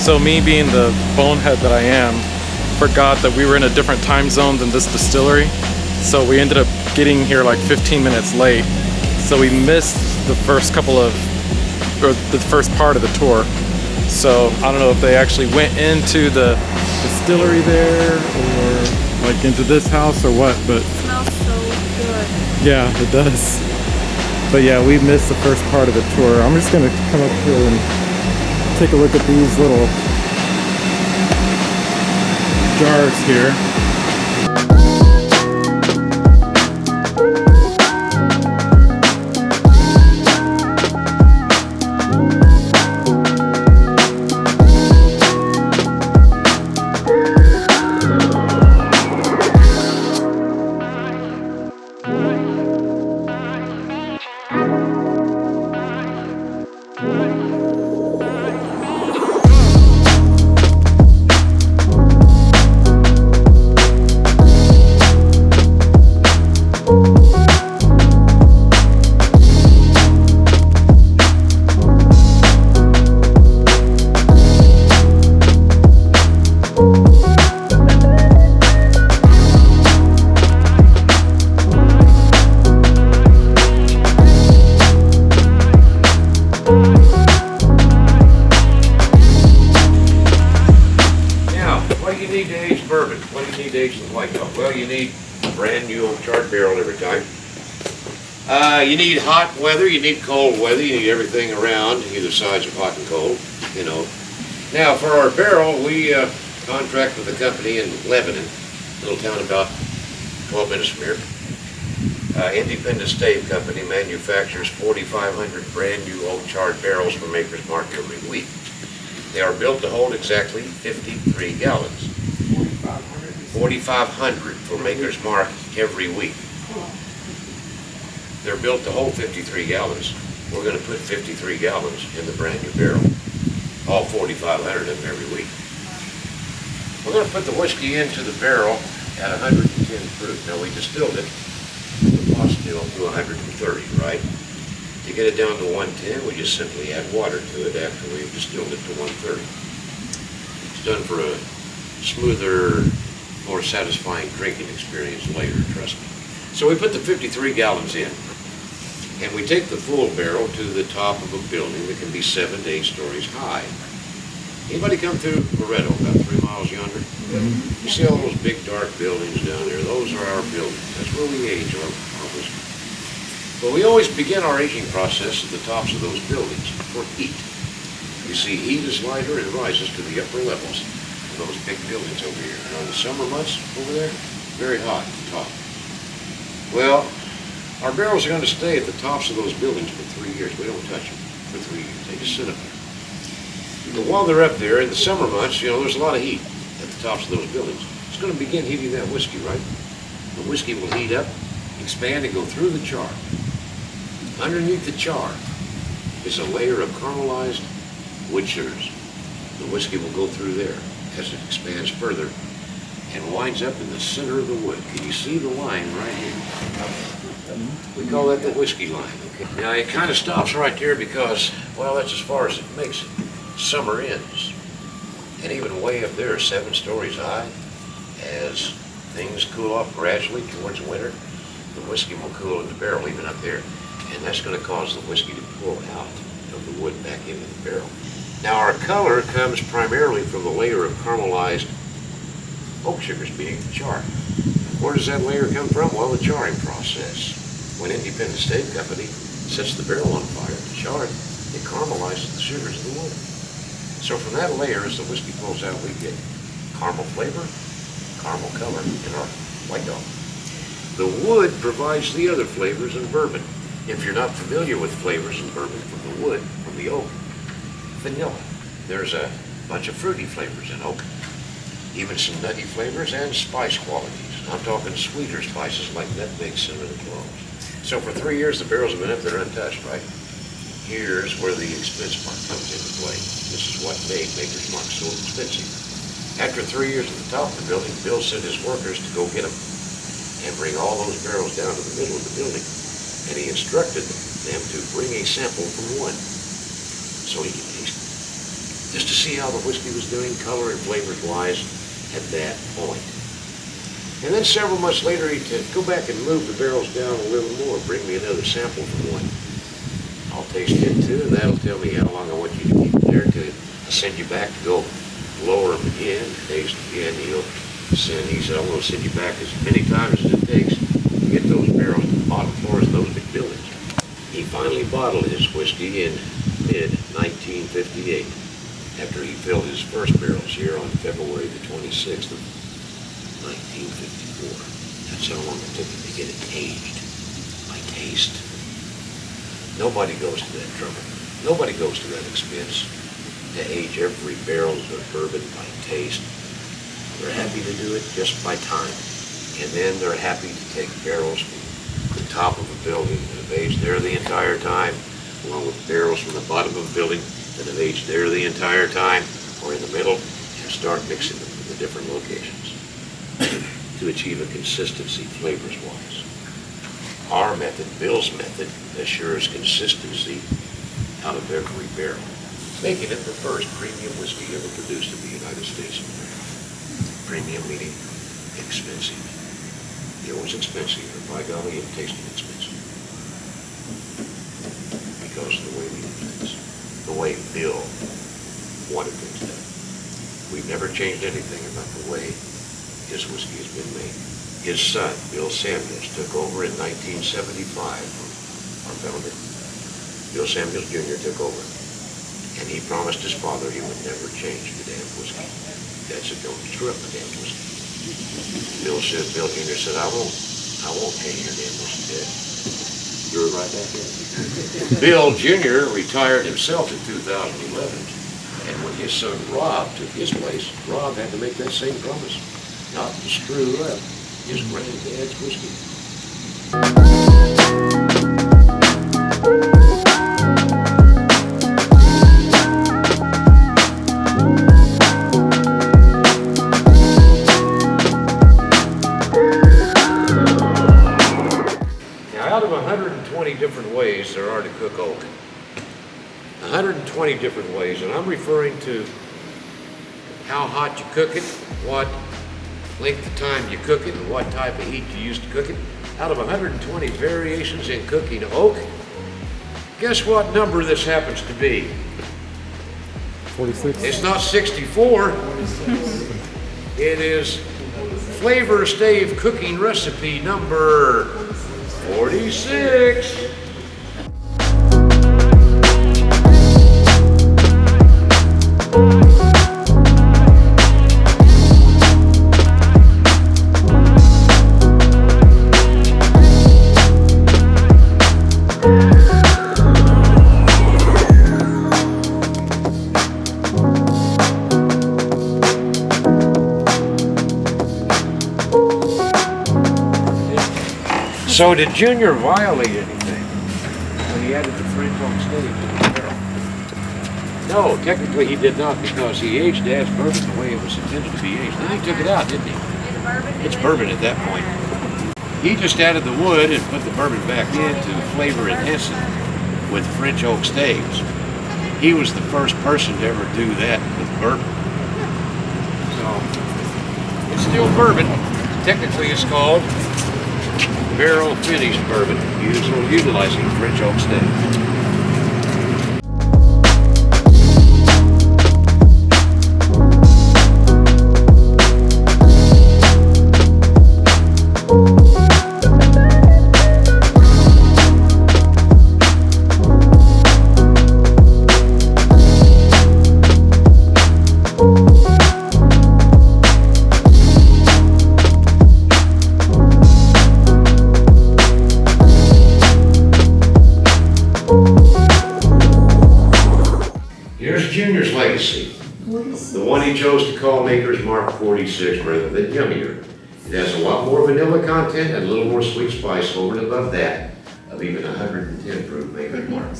So me being the bonehead that I am, forgot that we were in a different time zone than this distillery. So we ended up getting here like 15 minutes late. So we missed the first part of the tour. So I don't know if they actually went into the distillery there or like into this house or what, but it smells so good. yeah, it does. But yeah, we missed the first part of the tour. I'm just gonna come up here and take a look at these little jars here. Bourbon. What do you need to age the white oak? Well, you need a brand new oak charred barrel every time. You need hot weather, you need cold weather, you need everything around, either sides of hot and cold, you know. Now, for our barrel, we contract with a company in Lebanon, a little town about 12 minutes from here. Independent Stave Company manufactures 4,500 brand new oak charred barrels for Maker's Mark every week. They are built to hold exactly 53 gallons. 4,500 for Maker's Mark every week. They're built to hold 53 gallons. We're going to put 53 gallons in the brand new barrel. All 4,500 of them every week. We're going to put the whiskey into the barrel at 110 proof. Now we distilled it with pot still to 130, right? To get it down to 110, we just simply add water to it after we've distilled it to 130. It's done for a smoother, more satisfying drinking experience later, trust me. So we put the 53 gallons in, and we take the full barrel to the top of a building that can be 7 to 8 stories high. Anybody come through Loretto, about 3 miles yonder? You see all those big dark buildings down there? Those are our buildings. That's where we age our whiskey. But we always begin our aging process at the tops of those buildings for heat. You see, heat is lighter and rises to the upper levels of those big buildings over here. And on the summer months over there, very hot at the top. Well, our barrels are going to stay at the tops of those buildings for 3 years. We don't touch them for 3 years. They just sit up there. But while they're up there, in the summer months, you know, there's a lot of heat at the tops of those buildings. It's going to begin heating that whiskey, right? The whiskey will heat up, expand, and go through the char. Underneath the char is a layer of caramelized wood sugars. The whiskey will go through there as it expands further and winds up in the center of the wood. Can you see the line right here? We call that the whiskey line. Okay. Now it kind of stops right there because, well, that's as far as it makes it. Summer ends. And even way up there, 7 stories high, as things cool off gradually towards winter, the whiskey will cool in the barrel even up there. And that's going to cause the whiskey to pour out of the wood back into the barrel. Now our color comes primarily from the layer of caramelized oak sugars beneath the char. Where does that layer come from? Well, the charring process. When Independent Stave Company sets the barrel on fire to char it, it caramelizes the sugars of the wood. So from that layer, as the whiskey pulls out, we get caramel flavor, caramel color in our white oak. The wood provides the other flavors in bourbon. If you're not familiar with flavors in bourbon from the wood, from the oak, vanilla. There's a bunch of fruity flavors in oak, even some nutty flavors and spice qualities. I'm talking sweeter spices like nutmeg, cinnamon, and cloves. So for 3 years, the barrels have been up there untouched, right? Here's where the expense mark comes into play. This is what made Maker's Mark so expensive. After 3 years at the top of the building, Bill sent his workers to go get them and bring all those barrels down to the middle of the building. And he instructed them to bring a sample from one so he could taste it. just to see how the whiskey was doing, color and flavors wise, at that point. And then several months later, he'd go back and move the barrels down a little more, bring me another sample from one. I'll taste it too, and that'll tell me how long I want you to keep it there till I send you back to go lower them again, taste again. He said, I'm going to send you back as many times as it takes to get those barrels to the bottom floors of those big buildings. He finally bottled his whiskey in mid-1958 after he filled his first barrels here on February the 26th of 1954. That's how long it took him to get it aged by taste. Nobody goes to that trouble. Nobody goes to that expense to age every barrel of bourbon by taste. They're happy to do it just by time. And then they're happy to take barrels from the top of a building that have aged there the entire time, along with barrels from the bottom of a building that have aged there the entire time, or in the middle, and start mixing them from the different locations to achieve a consistency flavors-wise. Our method, Bill's method, assures consistency out of every barrel, making it the first premium whiskey ever produced in the United States of America. Premium meaning expensive. It was expensive, and by golly, it tasted expensive. Because of the way we do things, the way Bill wanted things done. We've never changed anything about the way his whiskey has been made. His son, Bill Samuels, took over in 1975 from our founder. Bill Samuels Jr. took over. And he promised his father he would never change the damn whiskey. Dad said, don't screw up the damn whiskey. Bill Jr. said, I won't change your damn whiskey, Dad. You're right back in. Bill Jr. retired himself in 2011. And when his son Rob took his place, Rob had to make that same promise, not to screw up his granddad's whiskey. Now, out of 120 different ways there are to cook oak, 120 different ways, and I'm referring to how hot you cook it, what length of time you cook it, and what type of heat you use to cook it. Out of 120 variations in cooking oak, guess what number this happens to be? 46. It's not 64. It is Flavor Stave cooking recipe number 46. So did Junior violate anything when he added the French oak stave to the barrel? No, technically he did not, because he aged Dad's bourbon the way it was intended to be aged. Then he took it out, didn't he? It's bourbon at that point. He just added the wood and put the bourbon back in to flavor enhance it with French oak staves. He was the first person to ever do that with bourbon. So it's still bourbon. Technically it's called barrel finished bourbon, utilizing French oak stave. Junior's legacy, the one he chose to call Maker's Mark 46 rather than yummier. It has a lot more vanilla content and a little more sweet spice over and above that of even 110 proof Maker's Mark.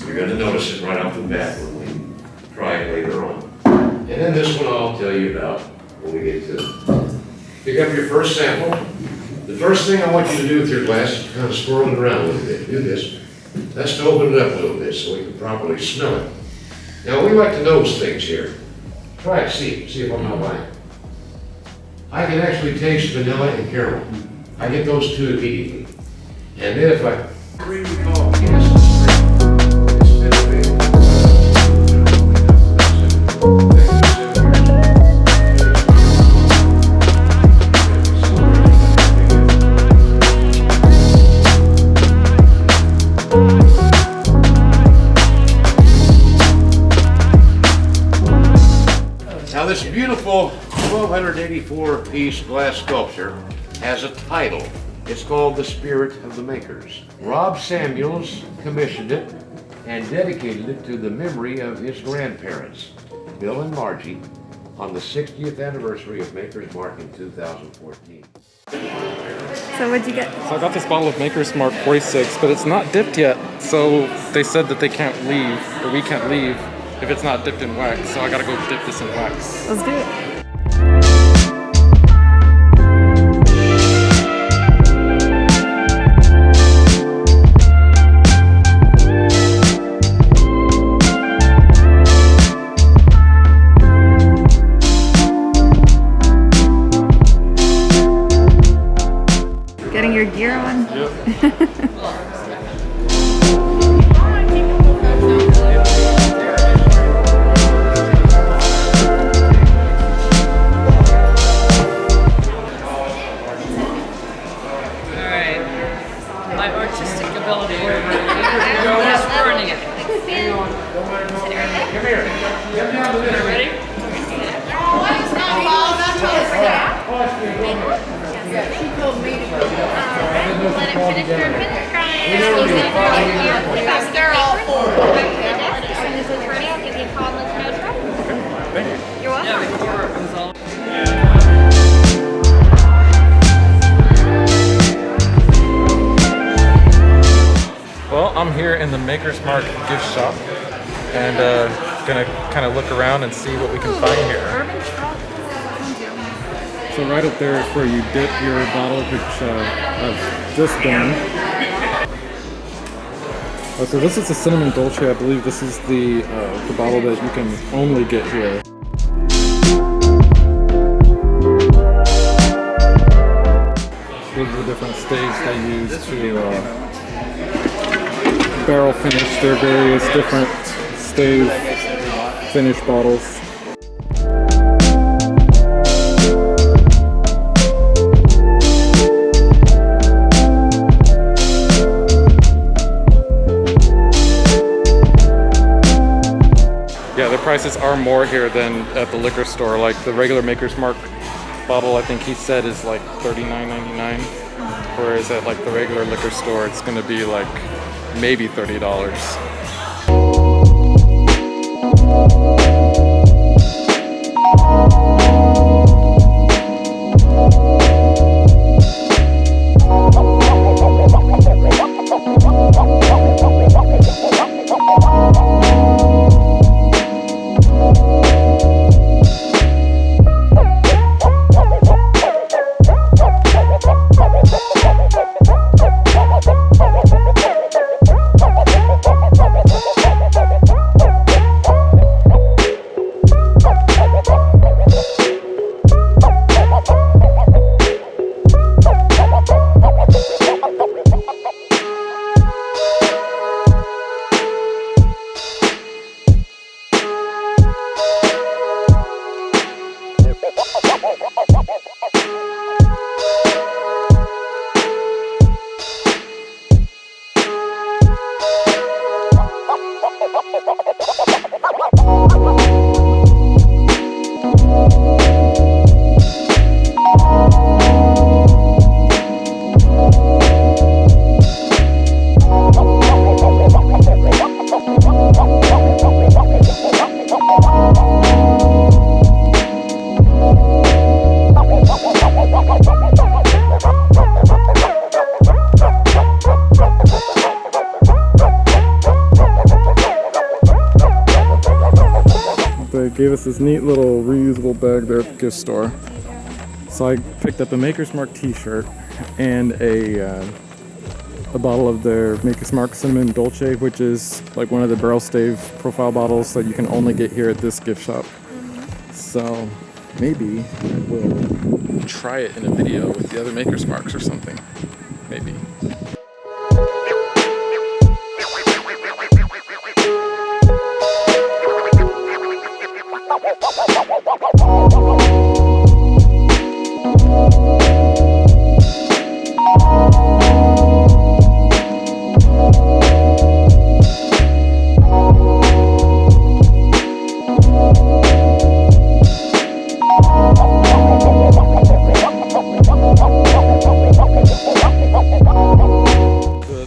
You're going to notice it right off the bat when we try it later on. And then this one I'll tell you about when we get to it. Pick up your first sample. The first thing I want you to do with your glass is to kind of swirl it around a little bit. Do this. That's to open it up a little bit so we can properly smell it. Now, we like to nose things here. Try it, see if I'm not lying. I can actually taste vanilla and caramel. I get those two immediately. And then if I recall, now this beautiful 1284 piece glass sculpture has a title. It's called The Spirit of the Makers. Rob Samuels commissioned it and dedicated it to the memory of his grandparents, Bill and Margie, on the 60th anniversary of Maker's Mark in 2014. So what'd you get? So I got this bottle of Maker's Mark 46, but it's not dipped yet. So they said that they can't leave, or we can't leave, if it's not dipped in wax. So I gotta go dip this in wax. Let's do it. Getting your gear on? Yep. My artistic ability is burning it. Come here. Get down to this. Ready? Let it finish your finish crying. Because they're all full. As soon as it's ready, I'll give you a call and let you know it's ready. Thank you. You're welcome. Yeah, before it was all. Well, I'm here in the Maker's Mark gift shop and gonna kind of look around and see what we can find here. So right up there is where you dip your bottle, which I've just done. Oh, so this is the Cinnamon Dolce. I believe this is the bottle that you can only get here. These are the different staves they use to barrel finish their various different stave finish bottles. Yeah, the prices are more here than at the liquor store. Like the regular Maker's Mark bottle, I think he said is like $39.99, whereas at like the regular liquor store, it's gonna be like maybe $30. They gave us this neat little reusable bag there at the gift store. So I picked up a Maker's Mark t-shirt and a a bottle of their Maker's Mark Cinnamon Dolce, which is like one of the barrel stave profile bottles that you can only get here at this gift shop. So maybe I will try it in a video with the other Maker's Marks or something. Maybe.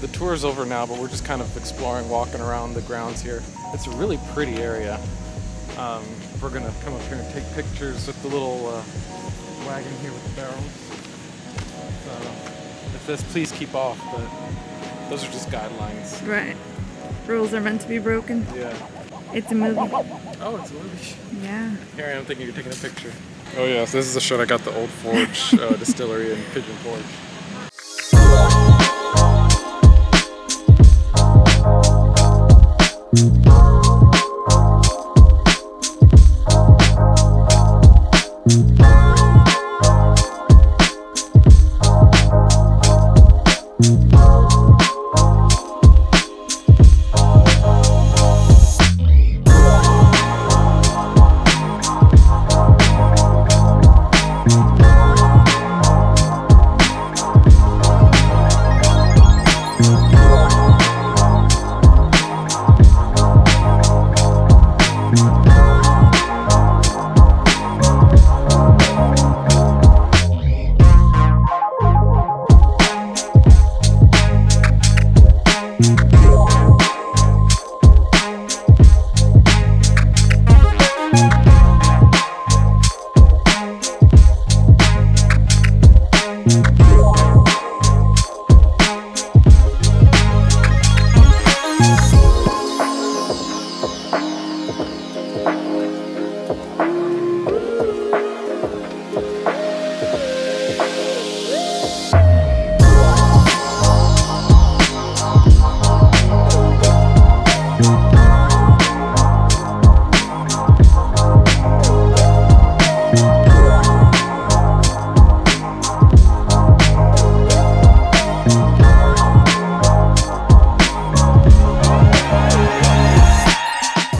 The tour's over now, but we're just kind of exploring, walking around the grounds here. It's a really pretty area. We're gonna come up here and take pictures with the little wagon here with the barrels. So if this, please keep off, but those are just guidelines. Right. Rules are meant to be broken. Yeah. It's a movie. Oh, it's a movie. Yeah. Here I am thinking you're taking a picture. Oh yes, this is a shot I got the Old Forge Distillery in Pigeon Forge.